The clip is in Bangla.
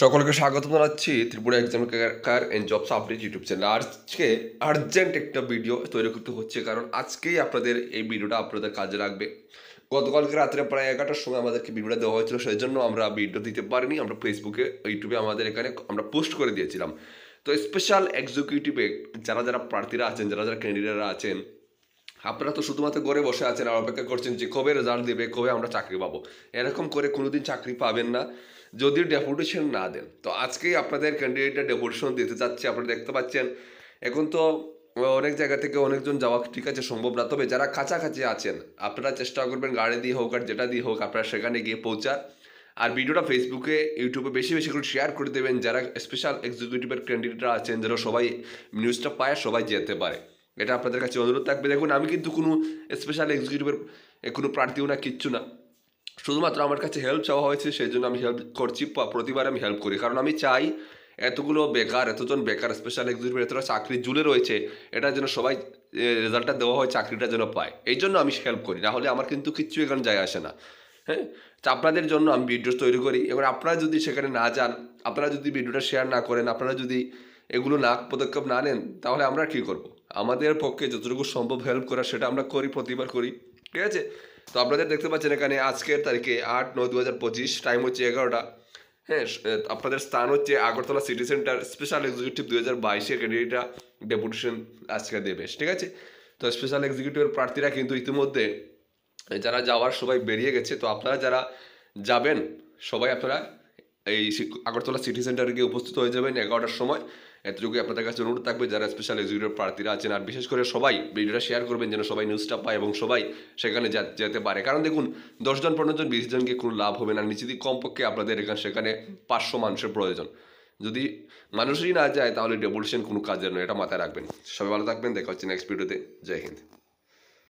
সকলকে স্বাগত জানাচ্ছি Tripura exam cracker and jobs update YouTube channel. আজকে আর্জেন্ট একটা ভিডিও তৈরি করতে হচ্ছে, কারণ আজকেই আপনাদের এই ভিডিওটা আপনাদের কাজে লাগবে। গতকালকে রাত্রে প্রায় 11টার সময় আমাদেরকে ভিডিওটা দেওয়া হয়েছিল, সেই জন্য আমরা ভিডিও দিতে পারিনি। আমরা ফেসবুকে ইউটিউবে আমাদের এখানে আমরা পোস্ট করে দিয়েছিলাম। তো স্পেশাল এক্সিকিউটিভে যারা যারা প্রার্থীরা আছেন, যারা যারা ক্যান্ডিডেটরা আছেন, আপনারা তো শুধুমাত্র ঘরে বসে আছেন আর অপেক্ষা করছেন যে কবে রেজাল্ট দেবে, কবে আমরা চাকরি পাবো। এরকম করে কোনোদিন চাকরি পাবেন না যদি ডেপুটেশন না দেন। তো আজকেই আপনাদের ক্যান্ডিডেটরা ডেপুটেশন দিতে যাচ্ছে। আপনারা দেখতে পাচ্ছেন এখন তো অনেক জায়গা থেকে অনেকজন যাওয়া ঠিক আছে সম্ভব না, তবে যারা কাছাকাছি আছেন আপনারা চেষ্টা করবেন গাড়ি দিয়ে হোক আর যেটা দিয়ে হোক আপনারা সেখানে গিয়ে পৌঁছার। আর ভিডিওটা ফেসবুকে ইউটিউবে বেশি বেশি করে শেয়ার করে দেবেন। যারা স্পেশাল এক্সিকিউটিভের ক্যান্ডিডেটরা আছেন, যারা সবাই নিউজটা পায়, সবাই যেতে পারে। এটা আপনাদের কাছে অনুরোধ থাকবে। দেখুন, আমি কিন্তু কোনো স্পেশাল এক্সিকিউটিভের কোনো প্রার্থীও না, কিচ্ছু না। শুধুমাত্র আমার কাছে হেল্প চাওয়া হয়েছে, সেই জন্য আমি হেল্প করছি। প্রতিবার আমি হেল্প করি, কারণ আমি চাই এতগুলো বেকার, এতজন বেকার স্পেশাল এক্সিকিউটিভ, এতটা চাকরি জুলে রয়েছে, এটার জন্য সবাই রেজাল্টটা দেওয়া হয়, চাকরিটা যেন পায়। এই জন্য আমি হেল্প করি, না হলে আমার কিন্তু কিচ্ছু এখানে যায় আসে না। হ্যাঁ, তো আপনাদের জন্য আমি ভিডিও তৈরি করি। এবার আপনারা যদি সেখানে না যান, আপনারা যদি ভিডিওটা শেয়ার না করেন, আপনারা যদি এগুলো না পদক্ষেপ না নেন, তাহলে আমরা কী করব? আমাদের পক্ষে যতটুকু সম্ভব হেল্প করা সেটা আমরা করি, প্রতিবার করি। ঠিক আছে? তো আপনাদের দেখতে পাচ্ছেন এখানে আজকের তারিখে 8/9/2025, টাইম হচ্ছে 11টা। হ্যাঁ, আপনাদের স্থান হচ্ছে Agartala city centre. Special executive 2022-এর ক্যান্ডিডেটরা ডেপুটেশন আজকে দেবে। ঠিক আছে? তো স্পেশাল এক্সিকিউটিভের প্রার্থীরা কিন্তু ইতিমধ্যে যারা যাওয়ার সবাই বেরিয়ে গেছে। তো আপনারা যারা যাবেন সবাই আপনারা এই আগরতলা সিটি সেন্টারে গিয়ে উপস্থিত হয়ে যাবেন 11টার সময়। এতটুকুই আপনাদের কাছে অনুরোধ থাকবে যারা স্পেশাল এক্সিকিউটিভ প্রার্থীরা আছেন। আর বিশেষ করে সবাই ভিডিওটা শেয়ার করবেন যেন সবাই নিউজটা পায় এবং সবাই সেখানে যেতে পারে। কারণ দেখুন, 10জন 15জন 20 জনকে কোনো লাভ হবে না, নিশ্চিতই কমপক্ষে আপনাদের সেখানে 500 মানুষের প্রয়োজন। যদি মানুষই না যায় তাহলে ডেপুটেশন কোনো কাজের নয়, এটা মাথায় রাখবেন। সবাই ভালো থাকবেন, দেখা হচ্ছে নেক্সট ভিডিওতে। জয় হিন্দ।